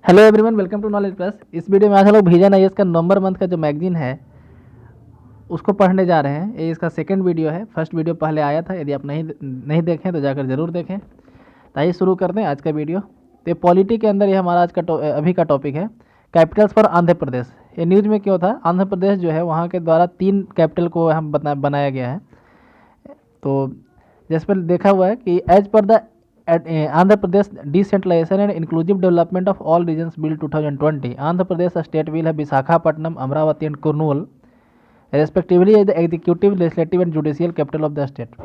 Hello everyone, welcome to knowledge plus. इस video में आज हम लोग विजन आईएएस का नवंबर मंथ का जो मैगजीन है उसको पढ़ने जा रहे हैं। ये इसका सेकंड वीडियो है। फर्स्ट वीडियो पहले आया था, यदि आप नहीं देखें तो जाकर ज़रूर देखें। तो आइए शुरू करते हैं आज का वीडियो। तो पॉलिटी के अंदर ये हमारा आज का अभी का टॉपिक है कैपिटल्स फॉर आंध्र प्रदेश। ये न्यूज़ में क्यों था? आंध्र प्रदेश जो है वहाँ के द्वारा 3 कैपिटल को हम बनाया गया है। तो जिस पर देखा हुआ है कि एज पर the Andhra Pradesh decentralisation and inclusive development of all regions bill 2020, Andhra Pradesh state will है Visakhapatnam, Amaravati and Kurnool respectively as the executive, legislative and judicial capital of the state.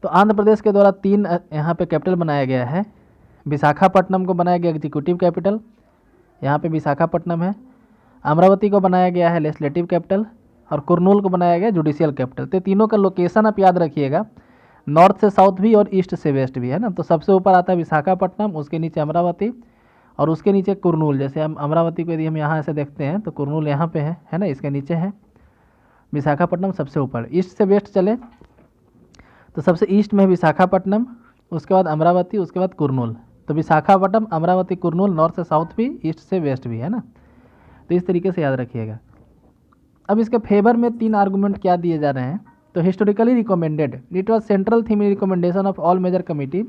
तो आंध्र प्रदेश के द्वारा 3 यहाँ पे कैपिटल बनाया गया है। विशाखापट्टनम को बनाया गया एग्जीक्यूटिव कैपिटल, यहाँ पे विशाखापट्टनम है। अमरावती को बनाया गया है लेजिस्लेटिव कैपिटल और कुर्नूल को बनाया गया जुडिशियल कैपिटल। तो तीनों का लोकेशन आप याद रखिएगा, नॉर्थ से साउथ भी और ईस्ट से वेस्ट भी है ना। तो सबसे ऊपर आता है विशाखापट्टनम, उसके नीचे अमरावती और उसके नीचे कुर्नूल। जैसे हम अमरावती को यदि हम यहाँ से देखते हैं तो कुर्नूल यहाँ पे है ना, इसके नीचे है। विशाखापट्टनम सबसे ऊपर। ईस्ट से वेस्ट चले तो सबसे ईस्ट में विशाखापट्टनम, उसके बाद अमरावती, उसके बाद कुर्नूल। तो विशाखापट्टनम, अमरावती, कुर्नूल, नॉर्थ से साउथ भी, ईस्ट से वेस्ट भी है ना। तो इस तरीके से याद रखिएगा। अब इसके फेवर में 3 आर्गूमेंट क्या दिए जा रहे हैं। तो historically recommended, it was central theme in recommendation of all major committee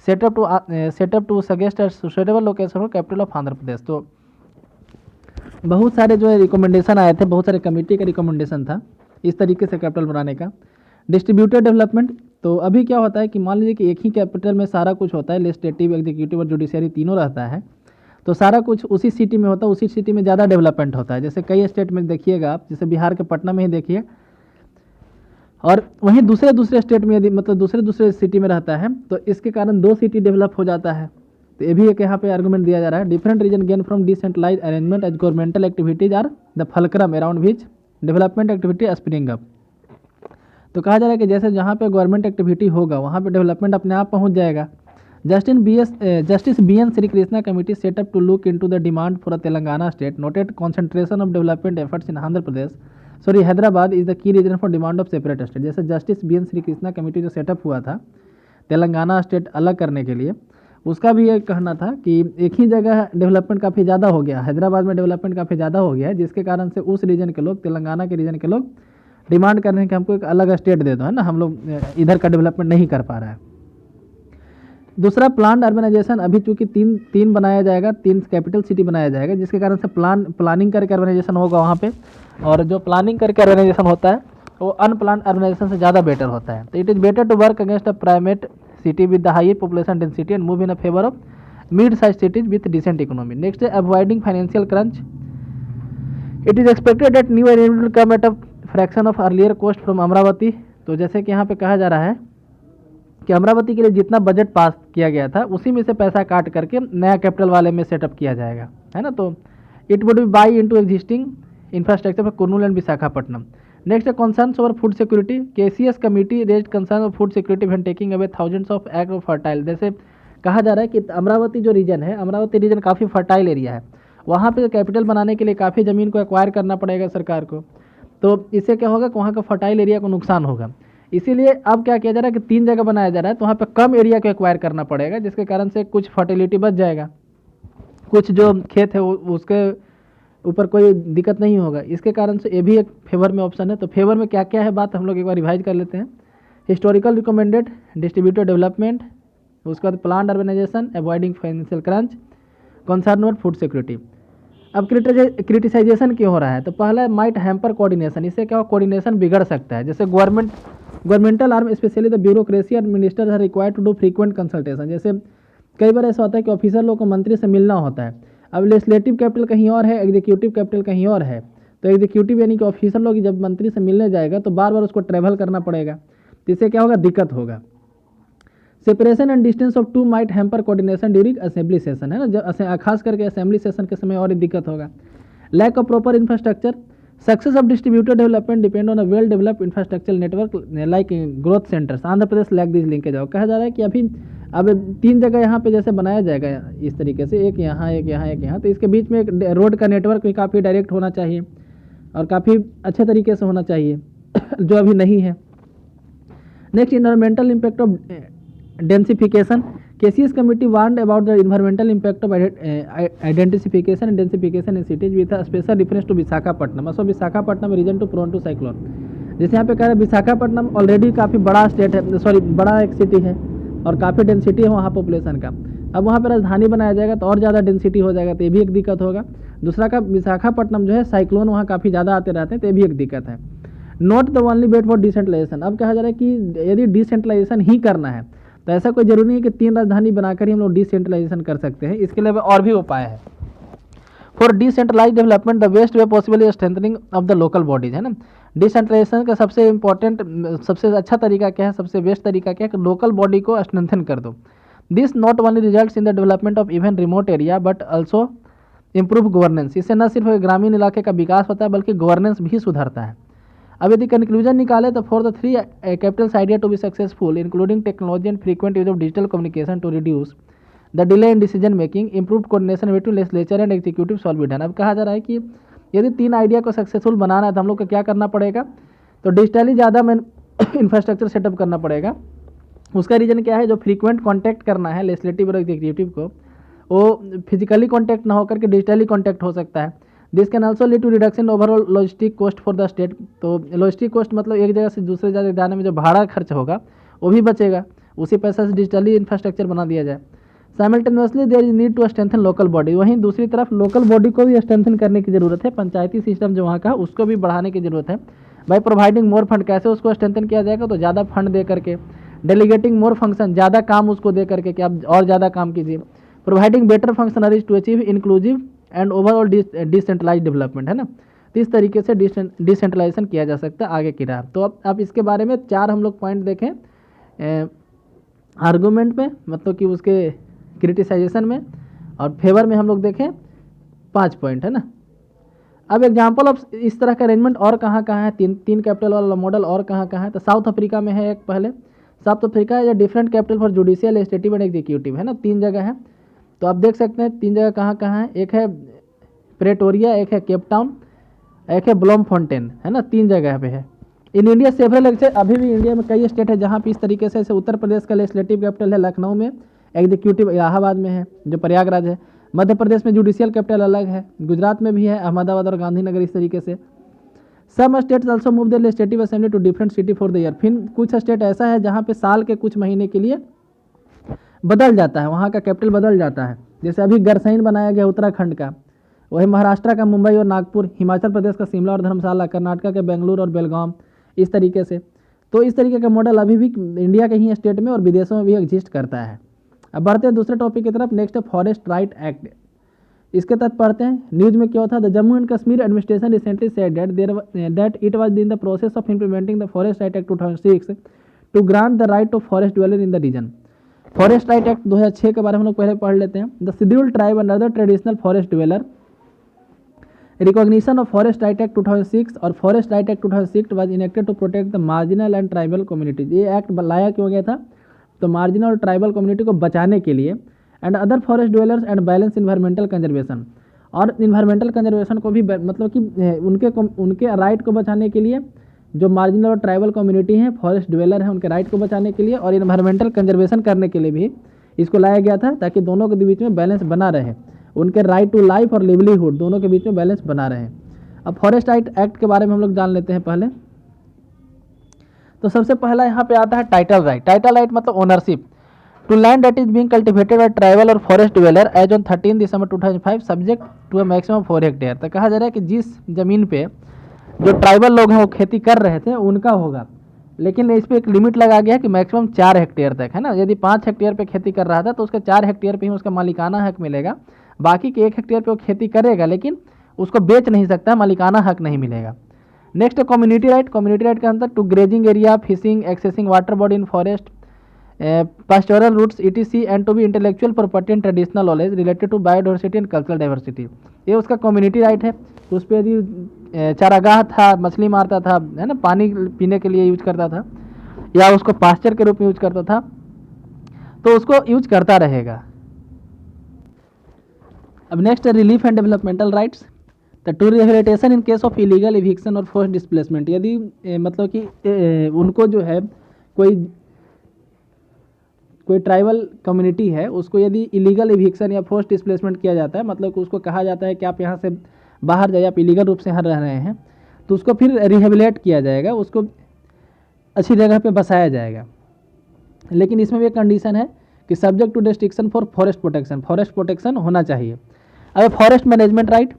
setup to suggest suitable location for capital of Andhra Pradesh. तो बहुत सारे जो है रिकमेंडेशन आए थे, बहुत सारे कमेटी का रिकमेंडेशन था इस तरीके से कैपिटल बनाने का। डिस्ट्रीब्यूटेड डेवलपमेंट, तो अभी क्या होता है कि मान लीजिए कि एक ही कैपिटल में सारा कुछ होता है, लेजिस्लेटिव, एग्जीक्यूटिव और जुडिशियरी तीनों रहता है। तो सारा कुछ उसी सिटी में होता है, उसी सिटी में ज़्यादा डेवलपमेंट होता है। जैसे कई स्टेट में देखिएगा आप, जैसे बिहार के पटना में ही देखिए, और वहीं दूसरे स्टेट में यदि मतलब दूसरे सिटी में रहता है तो इसके कारण 2 सिटी डेवलप हो जाता है। तो ये भी एक यहाँ पे आर्गूमेंट दिया जा रहा है। Different reason gain from decentralise arrangement as governmental activities are the fulcrum around which development activity spring up. तो कहा जा रहा है कि जैसे जहाँ पे गवर्नमेंट एक्टिविटी होगा वहाँ पे डेवलपमेंट अपने आप पहुँच जाएगा। Justice B N Srikrishna committee setup to look into the demand for a Telangana state noted concentration of development efforts in Andhra Pradesh Hyderabad is the key reason for demand of separate state. जैसे justice B N Srikrishna committee जो setup हुआ था Telangana state अलग करने के लिए, उसका भी ये कहना था कि एक ही जगह डेवलपमेंट काफ़ी ज़्यादा हो गया, हैदराबाद में डेवलपमेंट काफ़ी ज़्यादा हो गया है, जिसके कारण से उस रीजन के लोग, तेलंगाना के रीजन के लोग डिमांड कर रहे हैं कि हमको एक अलग स्टेट दे दो, है ना, हम लोग इधर का डेवलपमेंट नहीं कर पा रहा है। दूसरा प्लान अर्बनाइजेशन, अभी चूंकि तीन बनाया जाएगा, 3 कैपिटल सिटी बनाया जाएगा, जिसके कारण से प्लानिंग करके अर्बनाइजेशन होगा वहाँ पे। और जो प्लानिंग करके अर्बनाइजेशन होता है वो अनप्लान अर्बनाइजेशन से ज़्यादा बेटर होता है। तो it is better to work against a primate city with the high population density and move in a favour of mid size cities with decent economy. Next है avoiding financial crunch. It is expected that new arrangement will come at a fraction of earlier cost from Amaravati. तो जैसे कि यहाँ पे कहा जा रहा है कि अमरावती के लिए जितना बजट पास किया गया था उसी में से पैसा काट करके नया कैपिटल वाले में सेटअप किया जाएगा, है ना। तो it would be buy into existing infrastructure for Kurnool and Visakhapatnam. Next है concerns over food security. KCS committee raised concern of food security when taking away thousands of acre of fertile. जैसे कहा जा रहा है कि अमरावती जो रीजन है, अमरावती रीजन काफ़ी फर्टाइल एरिया है, वहाँ पे कैपिटल बनाने के लिए काफ़ी ज़मीन को एक्वायर करना पड़ेगा सरकार को। तो इससे क्या होगा कि वहाँ का फर्टाइल एरिया को नुकसान होगा। इसीलिए अब क्या किया जा रहा है कि 3 जगह बनाया जा रहा है, तो वहाँ पे कम एरिया को एक्वायर करना पड़ेगा, जिसके कारण से कुछ फर्टिलिटी बच जाएगा, कुछ जो खेत है उसके ऊपर कोई दिक्कत नहीं होगा। इसके कारण से ये भी एक फेवर में ऑप्शन है। तो फेवर में क्या क्या है बात हम लोग एक बार रिवाइज कर लेते हैं। हिस्टोरिकल रिकमेंडेड, डिस्ट्रीब्यूटेड डेवलपमेंट, उसके बाद plan urbanisation, avoiding financial crunch, concern और फूड सिक्योरिटी। अब क्रिटिसाइजेशन क्यों हो रहा है? तो पहला माइट हैम्पर कोऑर्डिनेशन। इससे क्या हो, कोऑर्डिनेशन बिगड़ सकता है। जैसे governmental arm specially the bureaucracy और minister are required to do frequent consultation. जैसे कई बार ऐसा होता है कि ऑफिसर लोग को मंत्री से मिलना होता है। अब लेजिस्लेटिव कैपिटल कहीं और है, एग्जीक्यूटिव कैपिटल कहीं और है, तो एग्जीक्यूटिव यानी कि ऑफिसर लोग जब मंत्री से मिलने जाएगा तो बार बार उसको ट्रैवल करना पड़ेगा, तो इससे क्या होगा, दिक्कत होगा। Separation and distance of 2 might hamper coordination during assembly session, है ना, जब खास करके असेंबली सेशन के समय और दिक्कत होगा। Lack of proper infrastructure. Success of distributed development depend on a well developed infrastructure network like growth centres. Andhra Pradesh lack this linkage. कहा जा रहा है कि अब 3 जगह यहाँ पे जैसे बनाया जाएगा इस तरीके से, एक यहाँ, एक यहाँ, एक यहाँ, तो इसके बीच में एक रोड का नेटवर्क भी काफ़ी डायरेक्ट होना चाहिए और काफ़ी अच्छे तरीके से होना चाहिए जो अभी नहीं है। Next, environmental impact of densification. KCS committee warned about the environmental impact of identification and densification in cities with a special reference to Visakhapatnam. So Visakhapatnam region to prone to cyclone. जैसे यहाँ पे कह रहे हैं विशाखापट्टनम ऑलरेडी काफ़ी बड़ा स्टेट है, sorry बड़ा एक सिटी है और काफ़ी डेंसिटी है वहाँ पॉपुलेशन का. अब वहाँ पे राजधानी बनाया जाएगा तो और ज़्यादा डेंसिटी हो जाएगा, तो ये भी एक दिक्कत होगा. दूसरा का विशाखापट्टनम जो है साइक्लोन वहाँ काफ़ी ज़्यादा आते रहते हैं, तो ये भी एक दिक्कत है. Not the only wait for decentralisation. अब कहा जा रहा है कि यदि डिसेंट्रलाइजेशन ही करना है तो ऐसा कोई जरूरी नहीं है कि 3 राजधानी बनाकर ही हम लोग डिसेंट्रलाइजेशन कर सकते हैं. इसके लिए और भी उपाय है. For decentralise development the best way possible is strengthening of the local bodies, है ना. डिसेंट्रलाइजेशन का सबसे इंपॉर्टेंट, सबसे अच्छा तरीका क्या है, सबसे बेस्ट तरीका क्या है कि लोकल बॉडी को स्ट्रेंथन कर दो. This not only results in the development of even remote area but also improve governance. इससे न सिर्फ ग्रामीण इलाके का विकास होता है बल्कि गवर्नेंस भी सुधरता है. अब यदि कंक्लूजन निकाले तो for the 3 capitals idea to be successful including technology and frequent use of digital communication to reduce the delay in decision making improve coordination between legislature and executive solve be done. अब कहा जा रहा है कि यदि 3 idea को successful बनाना है तो हम लोग को क्या करना पड़ेगा, तो डिजिटली ज़्यादा में इंफ्रास्ट्रक्चर सेटअप करना पड़ेगा. उसका रीज़न क्या है, जो फ्रीक्वेंट कॉन्टैक्ट करना है लेजिस्लेटिव और एग्जीक्यूटिव को, वो फिजिकली कॉन्टैक्ट ना होकर के डिजिटली कॉन्टैक्ट हो सकता है. This can also lead to reduction overall logistic cost for the state. तो लॉजिस्टिक कॉस्ट मतलब एक जगह से दूसरे जगह जाने में जो भाड़ा खर्च होगा वो भी बचेगा, उसी पैसा से डिजिटली इंफ्रास्ट्रक्चर बना दिया जाए. Simultaneously there is need to strengthen local body. वहीं दूसरी तरफ लोकल बॉडी को भी स्ट्रेंथन करने की ज़रूरत है. पंचायती सिस्टम जो वहाँ का उसको भी बढ़ाने की ज़रूरत है. By providing more fund. कैसे उसको स्ट्रेंथन किया जाएगा, तो ज़्यादा फंड दे करके, डेलीगेटिंग मोर फंक्शन, ज़्यादा काम उसको दे करके कि आप और ज़्यादा काम कीजिए. Providing better functionaries to achieve inclusive and overall decentralise development, है ना. तो इस तरीके से डिसेंट्रलाइजेशन किया जा सकता है आगे की राह. तो अब आप इसके बारे में 4 हम लोग पॉइंट देखें. आर्गूमेंट में मतलब कि उसके क्रिटिसाइजेशन में, और फेवर में हम लोग देखें 5 पॉइंट, है ना. अब एग्जाम्पल ऑफ इस तरह का अरेंजमेंट और कहाँ कहाँ है, 3 कैपिटल वाला मॉडल और कहाँ कहाँ है. तो साउथ अफ्रीका में है एक. पहले साउथ अफ्रीका है different capital for judicial, legislative and executive, है ना. 3 जगह है. तो आप देख सकते हैं 3 जगह कहाँ कहाँ है. एक है प्रेटोरिया, एक है केप टाउन, एक है ब्लॉमफोंटेन, है ना. 3 जगह पे है. इन इंडिया सेवरल अभी भी इंडिया में कई स्टेट है जहाँ पे इस तरीके से उत्तर प्रदेश का लेजिस्लेटिव कैपिटल है लखनऊ में, एग्जीक्यूटिव इलाहाबाद में है जो प्रयागराज है. मध्य प्रदेश में जुडिशियल कैपिटल अलग है, गुजरात में भी है अहमदाबाद और गांधीनगर. इस तरीके से some states also move the legislative assembly to different city for the year. फिर कुछ स्टेट ऐसा है जहाँ पे साल के कुछ महीने के लिए बदल जाता है, वहाँ का कैपिटल बदल जाता है. जैसे अभी गरसैन बनाया गया उत्तराखंड का, वही महाराष्ट्र का मुंबई और नागपुर, हिमाचल प्रदेश का शिमला और धर्मशाला, कर्नाटक के बेंगलुरु और बेलगाम. इस तरीके से तो इस तरीके का मॉडल अभी भी इंडिया के ही स्टेट में और विदेशों में भी एग्जिस्ट करता है. अब बढ़ते हैं दूसरे टॉपिक की तरफ. नेक्स्ट है फॉरेस्ट राइट एक्ट. इसके तहत पढ़ते हैं न्यूज में क्या होता है. The Jammu and Kashmir administration recently said that it was in the process of implementing the forest right act 2006 to grant the right of forest dweller in the region. Forest right act 2006 के बारे में हम लोग पहले पढ़ लेते हैं. The scheduled tribe and other traditional forest dweller recognition of forest right act 2006 और forest right act 2006 was enacted to protect the marginal and tribal communities. ये एक्ट लाया क्यों गया था, तो मार्जिनल और ट्राइबल कम्युनिटी को बचाने के लिए. And other forest dwellers and balance environmental conservation, और इन्वायरमेंटल कंजर्वेशन को भी मतलब कि उनके राइट को बचाने के लिए, जो मार्जिनल और ट्राइबल कम्युनिटी हैं, फॉरेस्ट ड्वेलर हैं, उनके राइट को बचाने के लिए और इन्वायरमेंटल कंजर्वेशन करने के लिए भी इसको लाया गया था, ताकि दोनों के बीच में बैलेंस बना रहे. उनके राइट टू लाइफ और लिवलीहुड दोनों के बीच में बैलेंस बना रहे. अब फॉरेस्ट राइट एक्ट के बारे में हम लोग जान लेते हैं पहले. तो सबसे पहला यहाँ पे आता है टाइटल राइट. टाइटल राइट मतलब ownership to land that is being cultivated by tribal और forest dweller as on 13 December 2005 subject to a maximum 4 hectare. तो कहा जा रहा है कि जिस जमीन पे जो ट्राइबल लोग हैं वो खेती कर रहे थे उनका होगा, लेकिन इस पर एक लिमिट लगा गया है कि मैक्सिमम 4 हेक्टेयर तक, है ना. यदि 5 हेक्टेयर पे खेती कर रहा था तो उसका 4 हेक्टेयर पे ही उसका मालिकाना हक मिलेगा. बाकी के 1 हेक्टेयर पे वो खेती करेगा लेकिन उसको बेच नहीं सकता, मालिकाना हक नहीं मिलेगा. Next community right. Community right के अंदर to grazing area, fishing, accessing water body in forest, pastoral routes etc and to be intellectual property and traditional knowledge related to biodiversity and cultural diversity. ये उसका community right है. उस पर यदि चारागाह था, मछली मारता था, है ना, पानी पीने के लिए यूज करता था या उसको पास्चर के रूप में यूज करता था, तो उसको यूज करता रहेगा. अब नेक्स्ट है relief and developmental rights. The two rehabilitation in case of illegal eviction और फोर्स डिस्प्लेसमेंट. यदि मतलब कि उनको जो है कोई ट्राइबल कम्युनिटी है उसको यदि इलीगल इविक्शन या फोर्स डिस्प्लेसमेंट किया जाता है, मतलब कि उसको कहा जाता है कि आप यहाँ से बाहर जाइए, आप इलीगल रूप से यहाँ रह रहे हैं, तो उसको फिर रिहेबिलेट किया जाएगा, उसको अच्छी जगह पे बसाया जाएगा। लेकिन इसमें भी एक कंडीशन है कि subject to restriction for forest protection, forest protection होना चाहिए। अब फॉरेस्ट मैनेजमेंट राइट,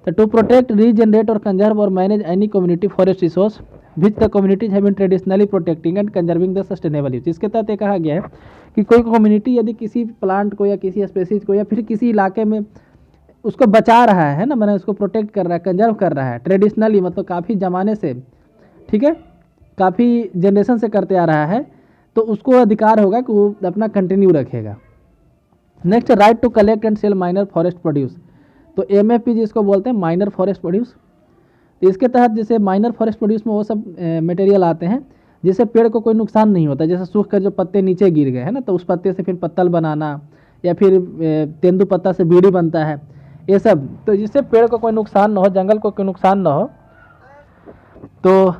तो टू प्रोटेक्ट, रीजनरेट और कंजर्व और manage any community forest resource which the communities have been traditionally protecting and conserving the sustainable use. इसके तहत ये कहा गया है कि कोई कम्युनिटी यदि किसी प्लांट को या किसी स्पेसीज को या फिर किसी इलाके में उसको बचा रहा है ना, मैंने उसको प्रोटेक्ट कर रहा है, कंजर्व कर रहा है ट्रेडिशनली, मतलब काफ़ी ज़माने से, ठीक है, काफ़ी जनरेशन से करते आ रहा है, तो उसको अधिकार होगा कि वो अपना कंटिन्यू रखेगा। Next, right to collect and sell minor forest produce, तो MFP जिसको बोलते हैं माइनर फॉरेस्ट प्रोड्यूस। तो इसके तहत जैसे माइनर फॉरेस्ट प्रोड्यूस में वो सब मटेरियल आते हैं जिससे पेड़ को कोई नुकसान नहीं होता, जैसे सूख कर जो पत्ते नीचे गिर गए हैं ना, तो उस पत्ते से फिर पत्तल बनाना या फिर तेंदु पत्ता से बीड़ी बनता है, ये सब, तो जिससे पेड़ को कोई नुकसान ना हो, जंगल को कोई नुकसान ना हो, तो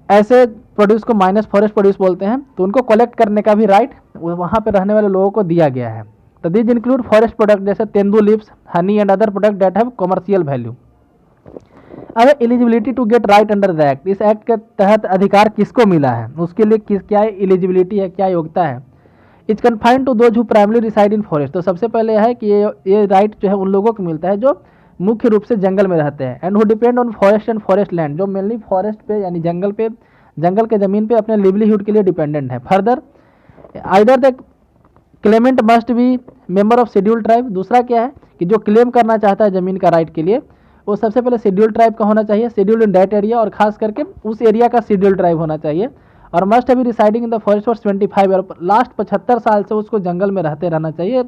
ऐसे प्रोड्यूस को माइनर फॉरेस्ट प्रोड्यूस बोलते हैं। तो उनको कलेक्ट करने का भी राइट वहाँ पे रहने वाले लोगों को दिया गया है। तो दिस इंक्लूड फॉरेस्ट प्रोडक्ट जैसे tendu leaves, honey and other product that have commercial value. अब eligibility to get right under the act, इस एक्ट के तहत अधिकार किसको मिला है, उसके लिए क्या एलिजिबिलिटी है, क्या योग्यता है। It's confined to those who primary reside in forest, तो सबसे पहले है कि ये राइट जो है उन लोगों को मिलता है जो मुख्य रूप से जंगल में रहते हैं, and who depend on forest and forest land, जो मेनली फॉरेस्ट पे यानी जंगल पे, जंगल के ज़मीन पे अपने लिवलीहुड के लिए डिपेंडेंट है। Further, either the Clement must be member of schedule tribe, दूसरा क्या है कि जो क्लेम करना चाहता है ज़मीन का राइट के लिए वो सबसे पहले शेड्यूल ट्राइब का होना चाहिए, शेड्यूल इन दैट एरिया, और खास करके उस एरिया का शेड्यूल ट्राइब होना चाहिए, और must be residing in the forest for 25 year, last 75 साल से उसको जंगल में रहते रहना चाहिए,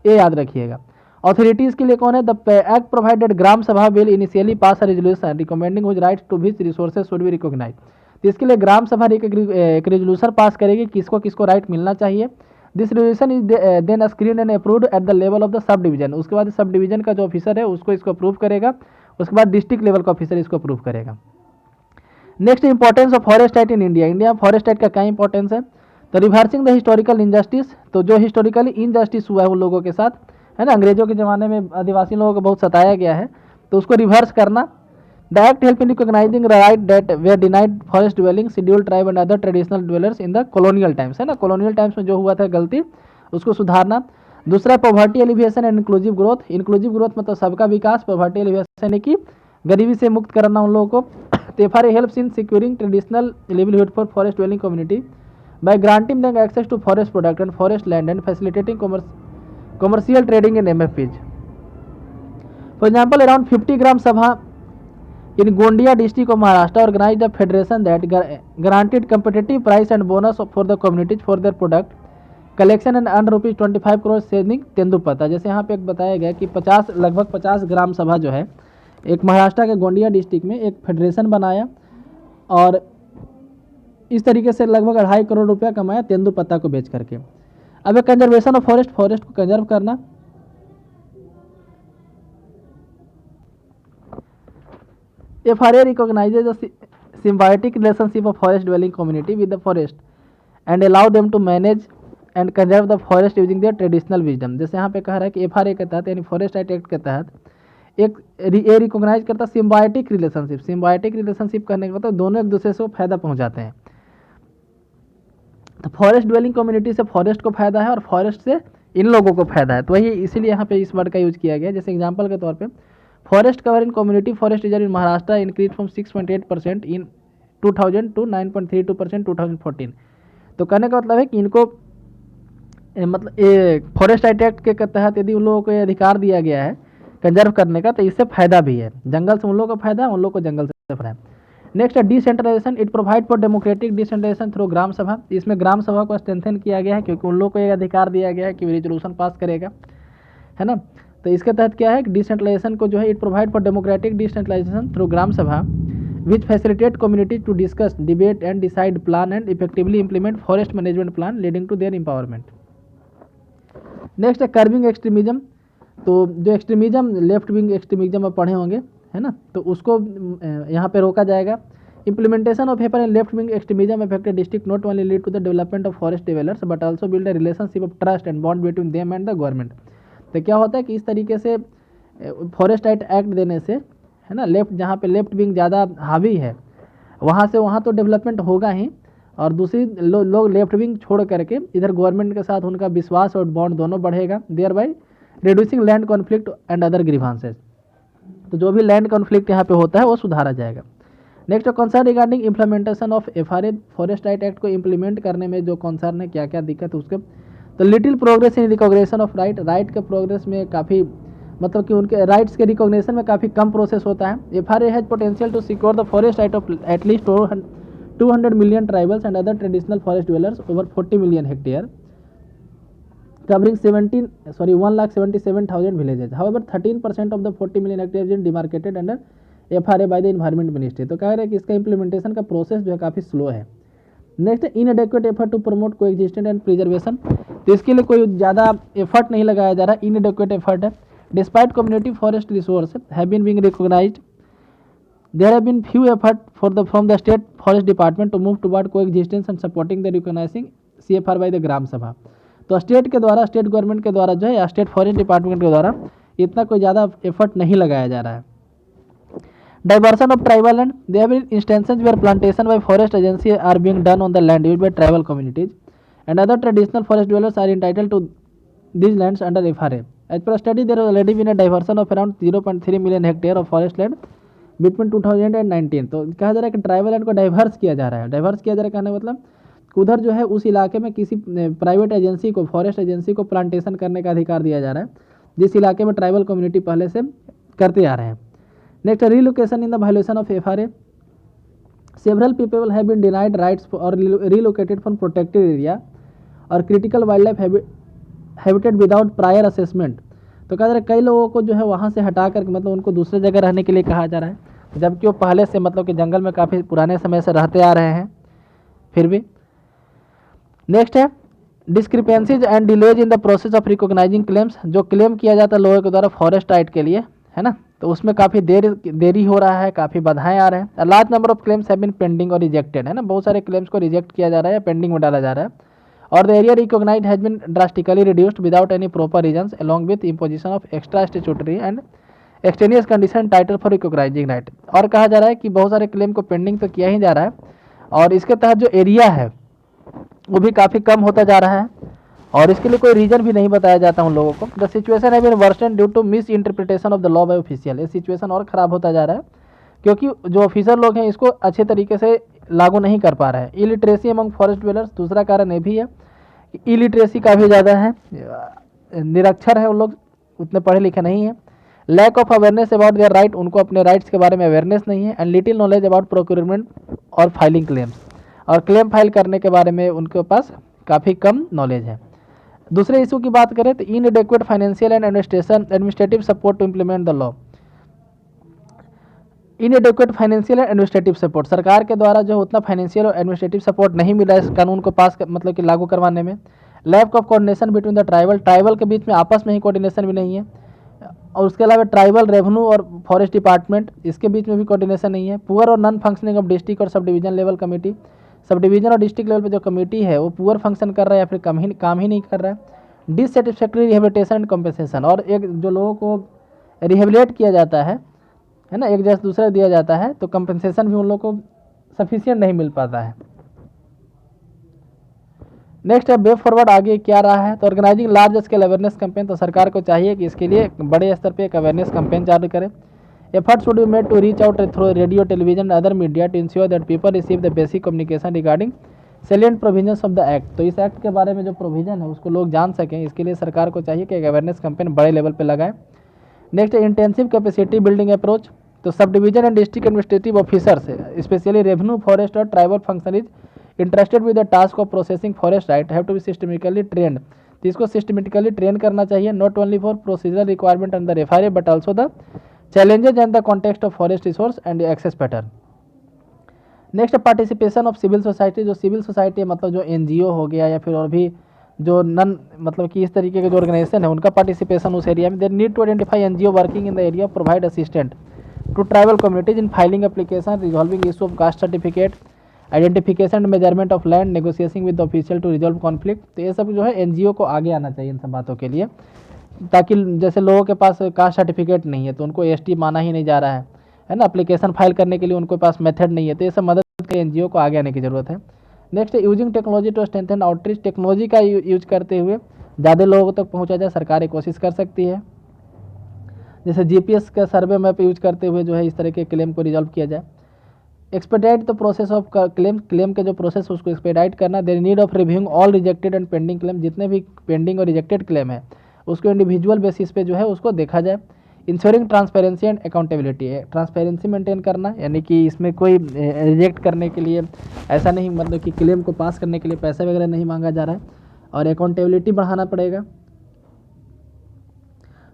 ये याद रखिएगा। अथॉरिटीज़ के लिए कौन है, the act provided gram sabha will initially pass a resolution recommending whose rights to which resources should be recognise, तो इसके लिए ग्राम सभा एक रेजोल्यूशन पास करेगी किसको किसको राइट मिलना चाहिए। This resolution is then screen and approved at the level of the sub division, उसके बाद सब डिवीजन का जो ऑफिसर है उसको इसको अप्रूव करेगा, उसके बाद डिस्ट्रिक्ट लेवल का ऑफिसर इसको अप्रूव करेगा। Next, importance of forest act in India, India में फॉरेस्ट एक्ट का क्या इंपॉर्टेंस है, तो रिवर्सिंग द हिस्टोरिकल इनजस्टिस, तो जो हिस्टोरिकली इनजस्टिस हुआ है उन लोगों के साथ, है ना, अंग्रेजों के ज़माने में आदिवासी लोगों को बहुत सताया गया है, तो उसको रिवर्स करना। The act help in recognising right that were denied forest dwelling, schedule tribe and other traditional dwellers in the colonial times, है ना, कॉलोनियल टाइम्स में जो हुआ था गलती उसको सुधारना। दूसरा, poverty alleviation and inclusive growth, inclusive growth मतलब सबका विकास, पॉवर्टी एलिविएशन यानी कि गरीबी से मुक्त करना उन लोगों को। The FRA helps in securing traditional livelihood for forest dwelling community by granting them access to forest product and forest land and facilitating commercial trading in MFPs. For example, around 50 gram sabha in Gondia district of Maharashtra organized a federation that granted competitive price and bonus for the communities for their product collection and earned rupees 25 crore selling तेंदुपत्ता। जैसे यहाँ पे एक बताया गया कि 50 लगभग 50 ग्राम सभा जो है एक महाराष्ट्र के गोंडिया डिस्ट्रिक्ट में एक फेडरेशन बनाया और इस तरीके से लगभग 2.5 करोड़ रुपया कमाया तेंदुपत्ता को बेच करके। अब कंजर्वेशन ऑफ फॉरेस्ट, फॉरेस्ट को कंजर्व करना। FRA recognizes the symbiotic relationship of forest dwelling community with the forest and allow them to manage and conserve the forest using their traditional wisdom। जैसे यहाँ पे कह रहा है कि FRA के तहत यानी फॉरेस्ट एक्ट के तहत एक ये रिकॉग्नाइज करता सिम्बायोटिक रिलेशनशिप। सिम्बायोटिक रिलेशनशिप करने का मतलब दोनों एक दूसरे से फायदा पहुँचाते हैं। तो फॉरेस्ट ड्वेलिंग कम्युनिटी से फॉरेस्ट को फायदा है और फॉरेस्ट से इन लोगों को फायदा है, तो वही इसीलिए यहाँ पे इस वर्ड का यूज किया गया। जैसे एग्जांपल के तौर पे forest cover in community forest reserve in Maharashtra increase from 6.8% in 2000 to 9.32% 2014। तो कहने का मतलब है कि इनको मतलब ये फॉरेस्ट एक्ट के तहत यदि उन लोगों को ये अधिकार दिया गया है कंजर्व करने का, तो इससे फायदा भी है, जंगल से उन लोगों को फायदा है, उन लोगों को जंगल से फायदा है। नेक्स्ट है decentralisation, it provide for democratic decentralisation through gram sabha. इसमें ग्राम सभा को स्ट्रेंथन किया गया है क्योंकि उन लोगों को एक अधिकार दिया गया है कि रेजोल्यूशन पास करेगा, है ना। तो इसके तहत क्या है कि डिसेंट्रलाइजेशन को जो है it provide for democratic decentralisation through gram sabha which facilitate community to discuss debate and decide plan and effectively implement forest management plan leading to their empowerment. Next है कर्बिंग एक्सट्रीमिज्म। तो जो एक्सट्रीमिज्म लेफ्ट विंग एक्सट्रीमिज्म आप पढ़े होंगे, है ना, तो उसको यहाँ पे रोका जाएगा। Implementation of FR and left-wing extremism affected district not only lead to the development of forest dwellers but also build a relationship of trust and bond between them and the government. तो क्या होता है कि इस तरीके से forest right act देने से, है ना, लेफ्ट जहाँ पे लेफ्ट विंग ज़्यादा हावी है वहाँ से वहाँ तो डेवलपमेंट होगा ही, और दूसरी लोग लेफ्ट विंग छोड़ करके इधर गवर्नमेंट के साथ उनका विश्वास और बॉन्ड दोनों बढ़ेगा, thereby reducing land conflict and other grievances. तो जो भी लैंड कॉन्फ्लिक्ट यहाँ पे होता है वो सुधारा जाएगा। Next concern regarding implementation of FRA, forest right act को इम्प्लीमेंट करने में जो कंसर्न है, क्या क्या दिक्कत है उसके। तो little progress in recognition of right, right के प्रोग्रेस में काफ़ी, मतलब कि उनके राइट्स के रिकॉग्निशन में काफ़ी कम प्रोसेस होता है। FRA has potential to secure the forest right of at least 200 million tribals and other traditional forest dwellers over 40 million hectare, covering 1,77,000 villages. However, 13% of the 40 million hectares is demarcated under FRA by the Environment Ministry. तो कह रहे हैं कि इसका implementation का process जो है काफ़ी स्लो है। Next, inadequate effort to promote coexistence and preservation, तो इसके लिए कोई ज़्यादा एफर्ट नहीं लगाया जा रहा, इनएडेक्वेट एफर्ट है। Despite community forest resource have been being recognised, there have been few effort from the state forest department to move toward coexistence and supporting the recognizing CFR by the ग्राम सभा। तो state के द्वारा, state government के द्वारा जो है या state forest department के द्वारा इतना कोई ज़्यादा एफर्ट नहीं लगाया जा रहा है। Diversion of tribal land, there have been instances where plantation by forest agency are being done on the land used by tribal communities and other traditional forest dwellers are entitled to these lands under FRA. As per study, there has already been a diversion of around 0.3 million hectare of forest land between 2019। तो कहा जा रहा है कि tribal land को diverse किया जा रहा है। डाइवर्स किया जा रहा है कहने मतलब उधर जो है उस इलाके में किसी प्राइवेट एजेंसी को, फॉरेस्ट एजेंसी को प्लांटेशन करने का अधिकार दिया जा रहा है जिस इलाके में ट्राइबल कम्युनिटी पहले से करते आ रहे हैं। Next, relocation in the violation of FRA, several people have been denied rights और रीलोकेटेड फ्रॉम प्रोटेक्टेड एरिया और critical wildlife habitat without prior assessment. तो कहा जा रहा है कई लोगों को जो है वहाँ से हटा कर मतलब उनको दूसरे जगह रहने के लिए कहा जा रहा है, जबकि वो पहले से मतलब कि जंगल में काफ़ी पुराने समय से रहते आ रहे हैं फिर भी। नेक्स्ट है discrepancies and delays in the process of recognising claims, जो क्लेम किया जाता है लोगों के द्वारा फॉरेस्ट राइट के लिए, है ना, तो उसमें काफ़ी देरी हो रहा है, काफ़ी बाधाएं आ रहे हैं। Large number of claims have been pending और रिजेक्टेड, है ना, बहुत सारे क्लेम्स को रिजेक्ट किया जा रहा है या पेंडिंग में डाला जा रहा है। और the area recognised has been drastically reduced without any proper reasons along with imposition of extra statutory and extraneous condition title for recognising right. और कहा जा रहा है कि बहुत सारे क्लेम को पेंडिंग तो किया ही जा रहा है और इसके तहत जो एरिया है वो भी काफ़ी कम होता जा रहा है और इसके लिए कोई रीजन भी नहीं बताया जाता उन लोगों को। The situation have been worsen due to misinterpretation of the law by official, ये सिचुएशन और ख़राब होता जा रहा है क्योंकि जो ऑफिसर लोग हैं इसको अच्छे तरीके से लागू नहीं कर पा रहे हैं। इलिटरेसी अमंग फॉरेस्ट ड्वेलर्स, दूसरा कारण ये भी है कि इलिटरेसी काफ़ी ज़्यादा है, निरक्षर है, उन लोग उतने पढ़े लिखे नहीं हैं। Lack of awareness about their right, उनको अपने राइट्स के बारे में अवेयरनेस नहीं है। And little knowledge about procurement और फाइलिंग क्लेम्स, और क्लेम फाइल करने के बारे में उनके पास काफ़ी कम नॉलेज है। दूसरे इशू की बात करें तो inadequate financial and administrative support to implement the law. Inadequate financial and administrative support, सरकार के द्वारा जो उतना फाइनेंशियल और एडमिनिस्ट्रेटिव सपोर्ट नहीं मिला इस कानून को पास मतलब कि लागू करवाने में। Lack of coordination between the tribal के बीच में आपस में ही कोऑर्डिनेशन भी नहीं है। और उसके अलावा ट्राइबल रेवेन्यू और फॉरेस्ट डिपार्टमेंट, इसके बीच में भी कोऑर्डिनेशन नहीं है। पुअर और नॉन फंक्शनिंग ऑफ डिस्ट्रिक्ट और sub division level committee, sub division और डिस्ट्रिक्ट लेवल पे जो कमेटी है वो पुअर फंक्शन कर रहा है या फिर काम ही नहीं कर रहा है। डिससेटिस्फैक्ट्री रिहेबिलिटेशन एंड कॉम्पेंसेशन, और एक जो लोगों को रिहेबिलेट किया जाता है ना, एक जैसे दूसरा दिया जाता है तो कंपेंसेशन भी उन लोगों को सफिशिएंट नहीं मिल पाता है। नेक्स्ट है वे फॉरवर्ड, आगे क्या रहा है तो organising large scale awareness campaign, तो सरकार को चाहिए कि इसके लिए बड़े स्तर पे एक अवेयरनेस कैंपेन चालू करे। Efforts should be made to reach out through radio, television, other media to ensure that people receive the basic communication regarding salient provisions of the act. तो इस एक्ट के बारे में जो प्रोविजन है उसको लोग जान सकें, इसके लिए सरकार को चाहिए कि एक अवेयरनेस कैंपेन बड़े लेवल पर लगाए। नेक्स्ट है इंटेंसिव कैपेसिटी बिल्डिंग अप्रोच, तो sub division and district administrative officers specially revenue, forest और tribal functionaries interested with the task of processing forest right have to be systematically trained, तो इसको systematically train करना चाहिए, not only for procedural requirement under FRA but also the challenges and the context of forest resource and access pattern. Next participation of civil society, जो civil society है मतलब जो NGO हो गया या फिर और भी जो नन मतलब कि इस तरीके के जो ऑर्गेनाइजेशन है उनका पार्टिसिपेशन उस एरिया में। They need to identify NGO working in the area, provide assistant to tribal communities in filing application, resolving issue of caste certificate, identification and measurement of land, negotiation with official to resolve conflict. तो ये सब जो है NGO को आगे आना चाहिए इन सब बातों के लिए, ताकि जैसे लोगों के पास कास्ट सर्टिफिकेट नहीं है तो उनको एसटी माना ही नहीं जा रहा है ना, एप्लीकेशन फाइल करने के लिए उनके पास मेथड नहीं है, तो ये सब मदद के एनजीओ को आगे आने की ज़रूरत है। नेक्स्ट है using technology to strengthen outreach, technology का यूज करते हुए ज़्यादा लोगों तक पहुँचा जाए, सरकारें कोशिश कर सकती है। जैसे जीपीएस का सर्वे मैप यूज करते हुए जो है इस तरह के क्लेम को रिजॉल्व किया जाए। Expedite the process of claim के जो प्रोसेस उसको एक्सपेडाइट करना। There need of reviewing all rejected and pending claim, जितने भी पेंडिंग और रिजेक्टेड क्लेम है उसको इंडिविजुअल बेसिस पे जो है उसको देखा जाए। इंश्योरिंग ट्रांसपेरेंसी एंड अकाउंटेबिलिटी है, ट्रांसपेरेंसी मेंटेन करना, यानी कि इसमें कोई रिजेक्ट करने के लिए ऐसा नहीं, मतलब कि क्लेम को पास करने के लिए पैसा वगैरह नहीं मांगा जा रहा है, और अकाउंटेबिलिटी बढ़ाना पड़ेगा।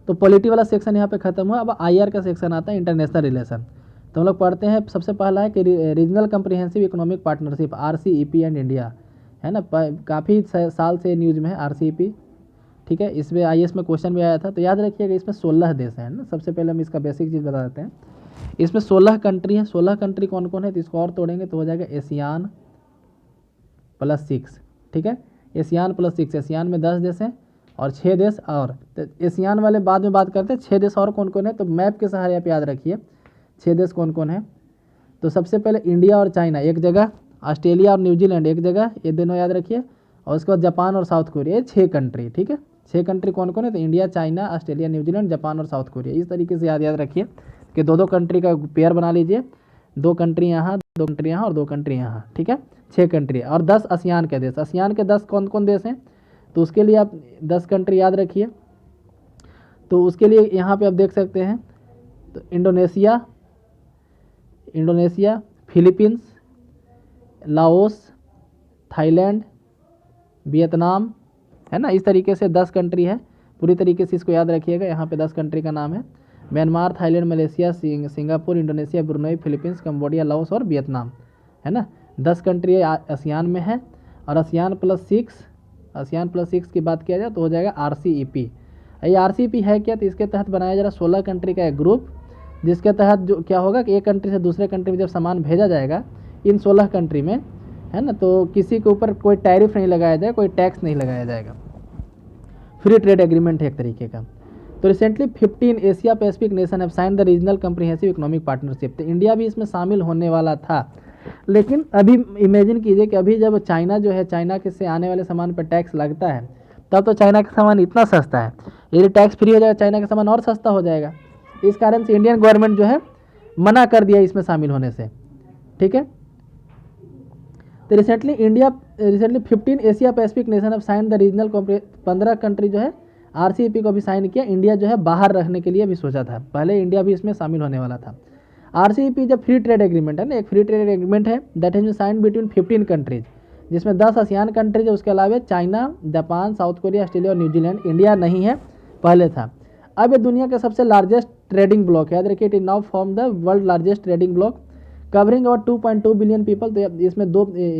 तो पॉलिटी वाला सेक्शन यहाँ पे खत्म हुआ। अब आईआर का सेक्शन आता है, इंटरनेशनल रिलेशन। तो हम लोग पढ़ते हैं, सबसे पहला है कि regional comprehensive economic partnership RCEP and India, है ना, काफ़ी साल से न्यूज़ में है RCEP, ठीक है। इसमें IAS में क्वेश्चन भी आया था, तो याद रखिएगा इसमें 16 देश हैं ना। सबसे पहले हम इसका बेसिक चीज़ बता देते हैं। इसमें 16 कंट्री है। 16 कंट्री कौन कौन है, तो इसको और तोड़ेंगे तो हो जाएगा एशियान +6, ठीक है, एशियान +6। एशियान में 10 देश हैं और 6 देश और, तो एशियान वाले बाद में बात करते हैं। 6 देश और कौन कौन है, तो मैप के सहारे आप याद रखिए 6 देश कौन कौन है। तो सबसे पहले इंडिया और चाइना एक जगह, ऑस्ट्रेलिया और न्यूजीलैंड एक जगह, ये दोनों याद रखिए, और उसके बाद जापान और साउथ कोरिया, ये 6 कंट्री, ठीक है। 6 कंट्री कौन कौन है, तो India, China, Australia, New Zealand, Japan और साउथ कोरिया। इस तरीके से याद रखिए कि 2-2 कंट्री का पेयर बना लीजिए, 2 कंट्री यहाँ, 2 कंट्री यहाँ और 2 कंट्री यहाँ, ठीक है। 6 कंट्री और 10 आसियान के देश। आसियान के 10 कौन कौन देश हैं, तो उसके लिए आप 10 कंट्री याद रखिए। तो उसके लिए यहाँ पे आप देख सकते हैं, तो Indonesia, Philippines, Laos, Thailand, Vietnam, है ना, इस तरीके से 10 कंट्री है। पूरी तरीके से इसको याद रखिएगा। यहाँ पे 10 कंट्री का नाम है, Myanmar, Thailand, Malaysia, Singapore, Indonesia, Brunei, Philippines, Cambodia, Laos और वियतनाम, है ना। 10 कंट्री आसियान में है। और आसियान +6 की बात किया जाए तो हो जाएगा RCEP। ये RCEP है क्या, तो इसके तहत बनाया जा रहा 16 कंट्री का एक ग्रुप, जिसके तहत जो क्या होगा कि एक कंट्री से दूसरे कंट्री में जब सामान भेजा जाएगा इन 16 कंट्री में, है ना, तो किसी के ऊपर कोई टैरिफ नहीं लगाया जाएगा, कोई टैक्स नहीं लगाया जाएगा। फ्री ट्रेड एग्रीमेंट है एक तरीके का। तो recently 15 Asia Pacific nation have sign the regional comprehensive economic partnership. तो इंडिया भी इसमें शामिल होने वाला था, लेकिन अभी इमेजिन कीजिए कि अभी जब चाइना जो है, चाइना के से आने वाले सामान पर टैक्स लगता है, तब तो चाइना का सामान इतना सस्ता है, यदि टैक्स फ्री हो जाएगा चाइना का सामान और सस्ता हो जाएगा। इस कारण से इंडियन गवर्नमेंट जो है मना कर दिया इसमें शामिल होने से, ठीक है। तो recently 15 Asia Pacific nation have sign the regional 15 country जो है RCEP को भी साइन किया। इंडिया जो है बाहर रखने के लिए भी सोचा था, पहले इंडिया भी इसमें शामिल होने वाला था। RCEP जब फ्री ट्रेड एग्रीमेंट है ना, एक फ्री ट्रेड एग्रीमेंट है that has been sign between 15 countries, जिसमें 10 आसियान कंट्रीज है, उसके अलावा China, Japan, South Korea, Australia और न्यूजीलैंड। इंडिया नहीं है, पहले था। अब ये दुनिया का सबसे लार्जेस्ट ट्रेडिंग ब्लॉक है, याद रखिए, it is now form the world largest trading block covering about 2.2 billion people. तो इसमें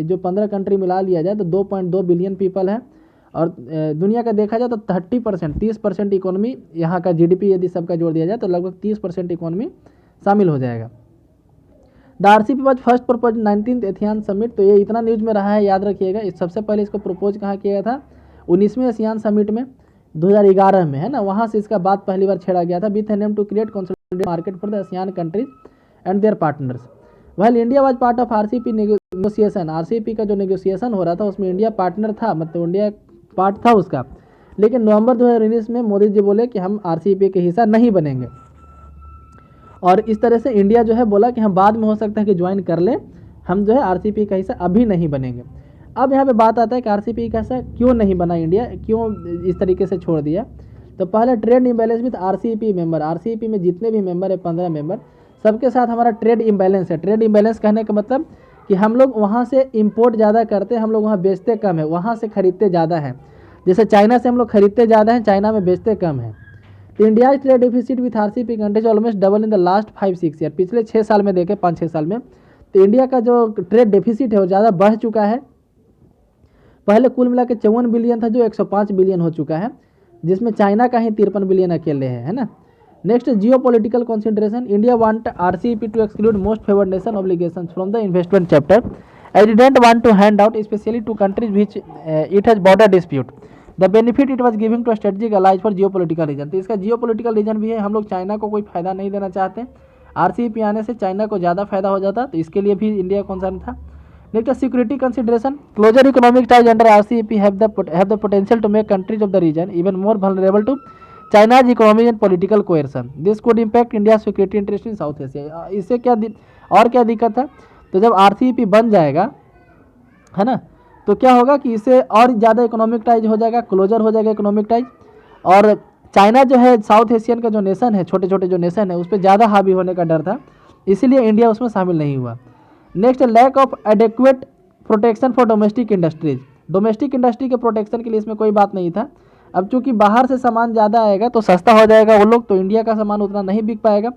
जो 15 कंट्री मिला लिया जाए तो 2.2 बिलियन पीपल है। और दुनिया का देखा जाए तो 30% इकोनॉमी, यहाँ का GDP यदि सबका जोड़ दिया जाए तो लगभग 30% इकोनॉमी शामिल हो जाएगा। The RCEP was first propose 19th ASEAN summit. तो ये इतना न्यूज़ में रहा है, याद रखिएगा। इस सबसे पहले इसको प्रपोज कहाँ किया गया था, 19वें एशियान समिट में 2011 में, है ना, वहाँ से इसका बात पहली बार छेड़ा गया था। With an aim to create consolidated market for the ASEAN countries and their partners. Well India was part of RCEP negotiation. RCEP का जो नेगोशिएशन हो रहा था उसमें इंडिया पार्टनर था, मतलब इंडिया पार्ट था उसका। लेकिन नवंबर 2019 में मोदी जी बोले कि हम RCEP के हिस्सा नहीं बनेंगे, और इस तरह से इंडिया जो है बोला कि हम बाद में हो सकता है कि ज्वाइन कर लें, हम जो है RCEP का हिस्सा अभी नहीं बनेंगे। अब यहाँ पे बात आता है कि RCEP का हिस्सा क्यों नहीं बना इंडिया, क्यों इस तरीके से छोड़ दिया। तो पहले trade imbalance with RCEP member. RCEP में जितने भी मेंबर है 15 मेंबर, सबके साथ हमारा ट्रेड इम्बैलेंस है। ट्रेड इम्बैलेंस कहने का मतलब कि हम लोग वहाँ से इंपोर्ट ज़्यादा करते हैं, हम लोग वहाँ बेचते कम है, वहाँ से खरीदते ज़्यादा है। जैसे चाइना से हम लोग खरीदते ज़्यादा हैं, चाइना में बेचते कम है। तो India trade deficit with RCEP countries almost double in the last 5-6 year. पिछले 6 साल में देखें, 5-6 साल में, तो इंडिया का जो ट्रेड डिफिसिट है वो ज़्यादा बढ़ चुका है। पहले कुल मिला के 54 बिलियन था, जो 105 बिलियन हो चुका है, जिसमें चाइना का ही 53 बिलियन अकेले है ना। Next geo political consideration, India want RCEP to exclude most favoured nation obligation from the investment chapter as it didn't want to hand out specially to countries which it has border dispute the benefit it was giving to strategic allies for geo political region. तो इसका जियो political reason भी है, हम लोग China को कोई फायदा नहीं देना चाहते, RCEP आने से चाइना को ज़्यादा फायदा हो जाता, तो इसके लिए भी इंडिया कंसर्न था। Next security consideration, closer economic ties under RCEP have the potential to make countries of the region even more vulnerable to China's economic and political coercion, this could impact India security interest in South Asia. इससे क्या और क्या दिक्कत है, तो जब RCEP बन जाएगा है ना, तो क्या होगा कि इससे और ज़्यादा इकोनॉमिक टाइज हो जाएगा, क्लोजर हो जाएगा इकोनॉमिक टाइज, और चाइना जो है साउथ एशियन का जो नेशन है, छोटे छोटे जो नेशन है, उस पर ज़्यादा हावी होने का डर था, इसीलिए इंडिया उसमें शामिल नहीं हुआ। Next lack of adequate protection for domestic industries, domestic industry के प्रोटेक्शन के लिए इसमें कोई बात नहीं था। अब चूंकि बाहर से सामान ज़्यादा आएगा तो सस्ता हो जाएगा वो लोग, तो इंडिया का सामान उतना नहीं बिक पाएगा,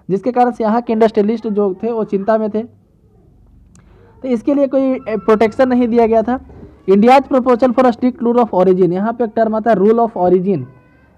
जिसके कारण से यहाँ के इंडस्ट्रियलिस्ट जो थे वो चिंता में थे, तो इसके लिए कोई प्रोटेक्शन नहीं दिया गया था। India's proposal for a strict rule of origin, यहाँ पे एक टर्म आता है rule of origin.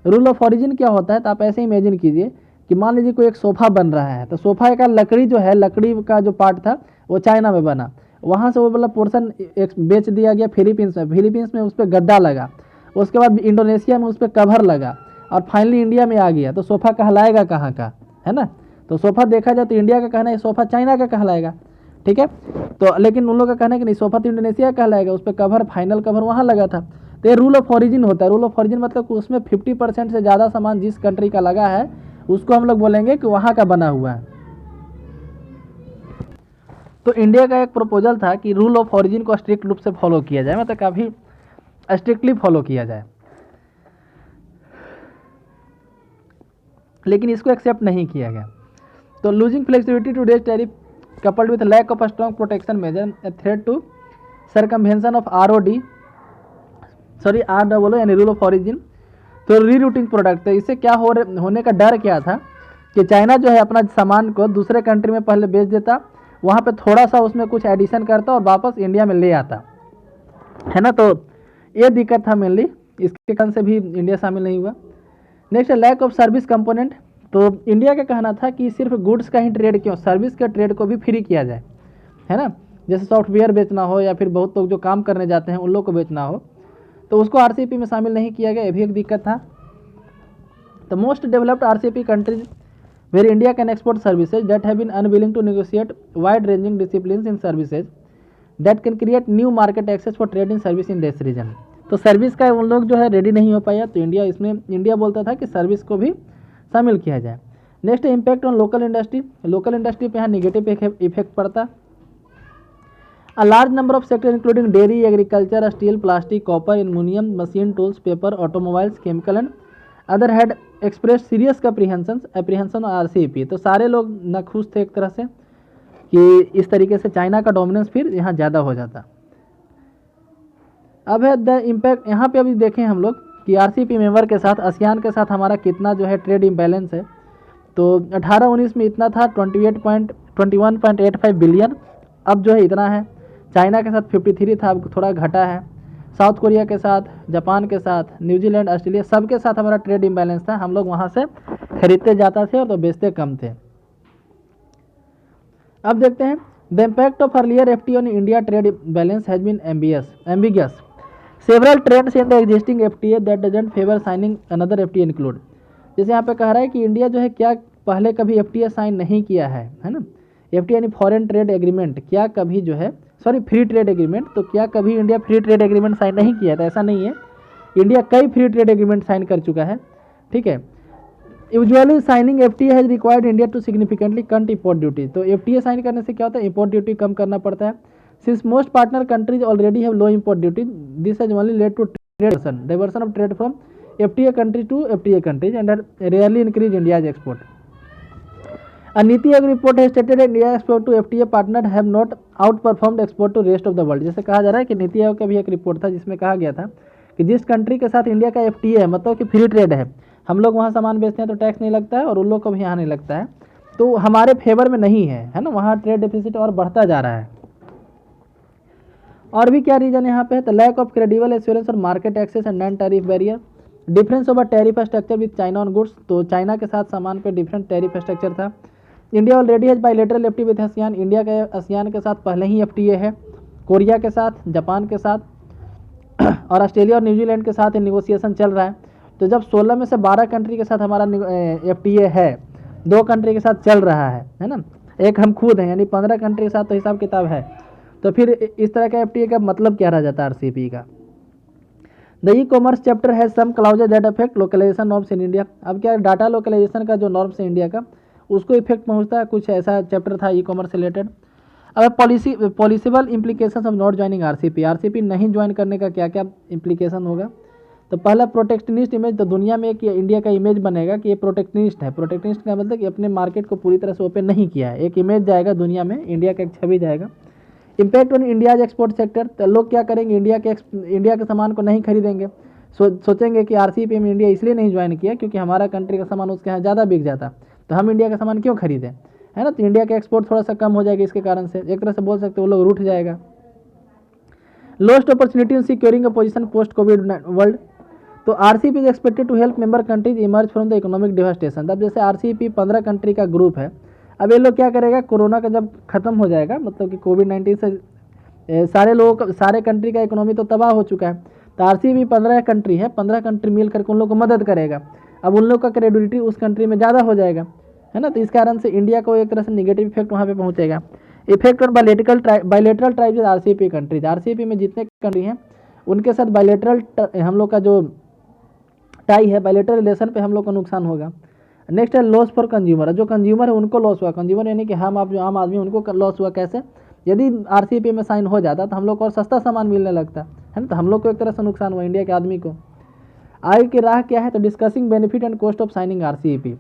Rule of origin क्या होता है, तो आप ऐसे इमेजिन कीजिए कि मान लीजिए कोई एक सोफ़ा बन रहा है, तो सोफ़ा का लकड़ी जो है, लकड़ी का जो पार्ट था वो चाइना में बना, वहाँ से वो वाला पोर्सन एक बेच दिया गया फिलीपींस में, फिलीपींस में उस पर गद्दा लगा, उसके बाद इंडोनेशिया में उस पर कवर लगा, और फाइनली इंडिया में आ गया, तो सोफ़ा कहलाएगा कहाँ का, है ना। तो सोफ़ा देखा जाए तो इंडिया का कहना है सोफ़ा चाइना का कहलाएगा, ठीक है। तो लेकिन उन लोगों का कहना है कि नहीं, सोफ़ा तो इंडोनेशिया कहलाएगा, उस पर कवर, फाइनल कवर वहाँ लगा था। तो ये रूल ऑफ ओरिजिन होता है। रूल ऑफ ओरिजिन मतलब कि उसमें 50% से ज़्यादा सामान जिस कंट्री का लगा है उसको हम लोग बोलेंगे कि वहाँ का बना हुआ है। तो इंडिया का एक प्रपोजल था कि रूल ऑफ ओरिजिन को स्ट्रिक्ट रूप से फॉलो किया जाए, मतलब काफ़ी स्ट्रिक्टली फॉलो किया जाए, लेकिन इसको एक्सेप्ट नहीं किया गया। तो losing flexibility to raise tariff coupled with lack of a strong protection measure, a threat to circumvention of ROD यानी रूल ऑफ ओरिजिन, तो रीरूटिंग प्रोडक्ट। तो इससे क्या होने का डर क्या था कि चाइना जो है अपना सामान को दूसरे कंट्री में पहले बेच देता, वहाँ पे थोड़ा सा उसमें कुछ एडिशन करता और वापस इंडिया में ले आता, है ना। तो ये दिक्कत था मेनली, इसके कारण से भी इंडिया शामिल नहीं हुआ। Next lack of service component, तो इंडिया का कहना था कि सिर्फ गुड्स का ही ट्रेड क्यों, सर्विस के ट्रेड को भी फ्री किया जाए, है ना। जैसे सॉफ्टवेयर बेचना हो या फिर बहुत लोग जो काम करने जाते हैं उन लोग को बेचना हो, तो उसको RCEP में शामिल नहीं किया गया, ये भी एक दिक्कत था। The most developed RCEP countries where India can export services that have been unwilling to negotiate wide ranging discipline in services that can create new market access for trade in service in this region. तो service का उन लोग जो है ready नहीं हो पाया, तो इंडिया बोलता था कि सर्विस को भी शामिल किया जाए। Next impact on local industry, local industry पे यहाँ निगेटिव इफेक्ट पड़ता। A large number of sector including dairy, agriculture, steel, plastic, copper, aluminium, machine tools, paper, automobiles, chemical and other had express serious apprehension RCEP। तो सारे लोग नाखुश थे एक तरह से कि इस तरीके से चाइना का डोमिनेंस फिर यहाँ ज़्यादा हो जाता। अब है द इम्पैक्ट, यहाँ पे अभी देखें हम लोग कि RCEP मेंबर के साथ, आसियान के साथ हमारा कितना जो है ट्रेड इम्बैलेंस है। तो 18-19 में इतना था 21.85 बिलियन, अब जो है इतना है। चाइना के साथ 53 था, अब थोड़ा घटा है। साउथ कोरिया के साथ, जापान के साथ, न्यूजीलैंड, ऑस्ट्रेलिया, सबके साथ हमारा ट्रेड इम्बैलेंस था, हम लोग वहाँ से खरीदते जाते थे और तो बेचते कम थे। अब देखते हैं the impact of earlier FTA on India trade balance has been ambiguous. Several trends in the existing FTA that doesn't favour signing another FTA include. जैसे यहाँ पे कह रहा है कि इंडिया जो है क्या पहले कभी FTA साइन नहीं किया है ना। FTA यानी फॉरेन ट्रेड एग्रीमेंट, क्या कभी जो है फ्री ट्रेड एग्रीमेंट, तो क्या कभी India free trade agreement sign नहीं किया था, ऐसा नहीं है। इंडिया कई फ्री ट्रेड एग्रीमेंट साइन कर चुका है, ठीक है। Usually signing FTA has required India to significantly cut import duty. तो FTA साइन करने से क्या होता है, इंपोर्ट ड्यूटी कम करना पड़ता है। Since most partner countries already have low import duty, this has only led to diversion of trade from FTA country to FTA countries and rarely increase India's export. A Niti Aayog report has stated that India export to FTA partner have not outperformed export to rest of the world. जैसे कहा जा रहा है कि नीति आयोग का भी एक report था जिसमें कहा गया था कि जिस कंट्री के साथ इंडिया का FTA है, मतलब कि फ्री ट्रेड है, हम लोग वहाँ सामान बेचते हैं तो टैक्स नहीं लगता है और उन लोग को भी यहाँ नहीं लगता है, तो हमारे फेवर में नहीं है ना, वहाँ ट्रेड डेफिसिट और बढ़ता जा रहा है। और भी क्या रीजन यहाँ पे है, तो लैक ऑफ क्रेडिबल एश्योरेंस और market access and non tariff barrier, difference over tariff structure with China on goods, तो चाइना के साथ सामान पे डिफरेंट टैरिफ स्ट्रक्चर था। India already has bilateral FTA with ASEAN, India का आसियान के साथ पहले ही एफटीए है। कोरिया के साथ, जापान के साथ और ऑस्ट्रेलिया और न्यूजीलैंड के साथ नेगोशिएशन चल रहा है। तो जब 16 में से 12 कंट्री के साथ हमारा एफटीए है, 2 कंट्री के साथ चल रहा है ना, एक हम खुद हैं, यानी 15 कंट्री के साथ तो हिसाब किताब है। तो फिर इस तरह का एफटीए का मतलब क्या रह जाता है आरसीईपी का। द ई कॉमर्स चैप्टर है some clauses that affect localisation norms in India. अब क्या डाटा लोकलाइजेशन का जो नॉर्म्स है इंडिया का, उसको इफेक्ट पहुंचता है, कुछ ऐसा चैप्टर था ई कॉमर्स रिलेटेड। अब policy implication of not joining RCEP, RCEP नहीं ज्वाइन करने का क्या क्या इम्प्लीकेशन होगा। तो पहला प्रोटेक्शनिस्ट इमेज, तो दुनिया में एक इंडिया का इमेज बनेगा कि ये प्रोटेक्शनिस्ट है। प्रोटेक्शनिस्ट का मतलब कि अपने मार्केट को पूरी तरह से ओपन नहीं किया है, एक इमेज जाएगा दुनिया में, इंडिया का एक छवि जाएगा। Impact on India's export sector, तो लोग क्या करेंगे, इंडिया के सामान को नहीं खरीदेंगे, सोचेंगे कि आरसीईपी में इंडिया इसलिए नहीं ज्वाइन किया क्योंकि हमारा कंट्री का सामान उसके यहाँ ज़्यादा बिक जाता, तो हम इंडिया का सामान क्यों खरीदें, है ना। तो इंडिया का एक्सपोर्ट थोड़ा सा कम हो जाएगा इसके कारण से, एक तरह से बोल सकते हो वो लोग रूठ जाएगा। Lost opportunity in securing a position post covid world, तो RCEP is expected to help member countries emerge from the economic devastation. अब जैसे आरसीईपी 15 कंट्री का ग्रुप है, अब ये लोग क्या करेगा, कोरोना का जब खत्म हो जाएगा, मतलब कि कोविड-19 से सारे लोगों का, सारे कंट्री का इकोनॉमी तो तबाह हो चुका है, तो आरसीईपी 15 कंट्री है, 15 कंट्री मिल करके उन लोग को मदद करेगा। अब उन लोग का क्रेडिबिलिटी उस कंट्री में ज़्यादा हो जाएगा, है ना। तो इस कारण से इंडिया को एक तरह से निगेटिव इफेक्ट वहाँ पे पहुँचेगा। Effect on bilateral tribes RCEP countries, RCEP में जितने कंट्री हैं उनके साथ बायलेटरल हम लोग का जो टाई है, बायलेटरल रिलेशन पे हम लोग को नुकसान होगा। नेक्स्ट है लॉस फॉर कंज्यूमर, जो कंज्यूमर है उनको लॉस हुआ, कंज्यूमर यानी कि हम आप जो आम आदमी उनको लॉस हुआ। कैसे, यदि आरसीईपी में साइन हो जाता तो हम लोग को और सस्ता सामान मिलने लगता, है ना, तो हम लोग को एक तरह से नुकसान हुआ, इंडिया के आदमी को। आगे की राह क्या है, तो discussing benefit and cost of signing RCEP.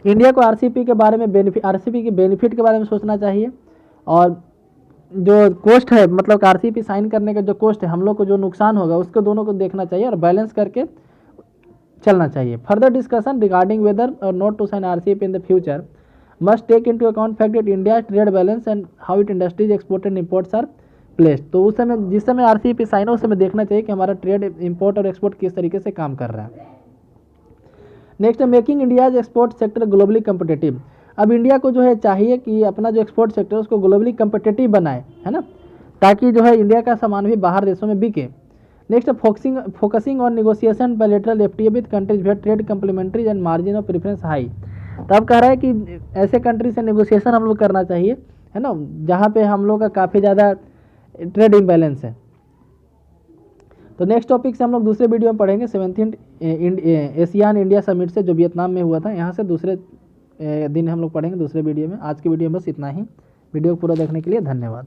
India को आरसीईपी के बारे में आरसीईपी के बेनिफिट के बारे में सोचना चाहिए, और जो कॉस्ट है, मतलब आरसीईपी साइन करने का जो कॉस्ट है, हम लोग को जो नुकसान होगा, उसको दोनों को देखना चाहिए और बैलेंस करके चलना चाहिए। Further discussion regarding whether or not to sign RCEP in the future must take into account fact that India trade balance and how it industries export and imports are placed. तो उस समय, जिस समय RCEP sign हो, उस समय देखना चाहिए कि हमारा ट्रेड, इंपोर्ट और एक्सपोर्ट किस तरीके से काम कर रहा है। नेक्स्ट है making India's export sector globally competitive. अब इंडिया को जो है चाहिए कि अपना जो एक्सपोर्ट सेक्टर है उसको ग्लोबली कम्पिटेटिव बनाए, है ना, ताकि जो है इंडिया का सामान भी बाहर देशों में बिके। Next focusing on negotiation bilateral FTA with countries where trade complementaries and margin of preference high. तो अब कह रहा है कि ऐसे कंट्री से निगोशिएशन हम लोग करना चाहिए, है ना, जहाँ पे हम लोग का काफ़ी ज़्यादा ट्रेड इम्बैलेंस है। तो नेक्स्ट टॉपिक से हम लोग दूसरे वीडियो में पढ़ेंगे 17th एशियान इंडिया समिट से, जो वियतनाम में हुआ था, यहाँ से दूसरे दिन हम लोग पढ़ेंगे दूसरे वीडियो में। आज की वीडियो में बस इतना ही। वीडियो को पूरा देखने के लिए धन्यवाद।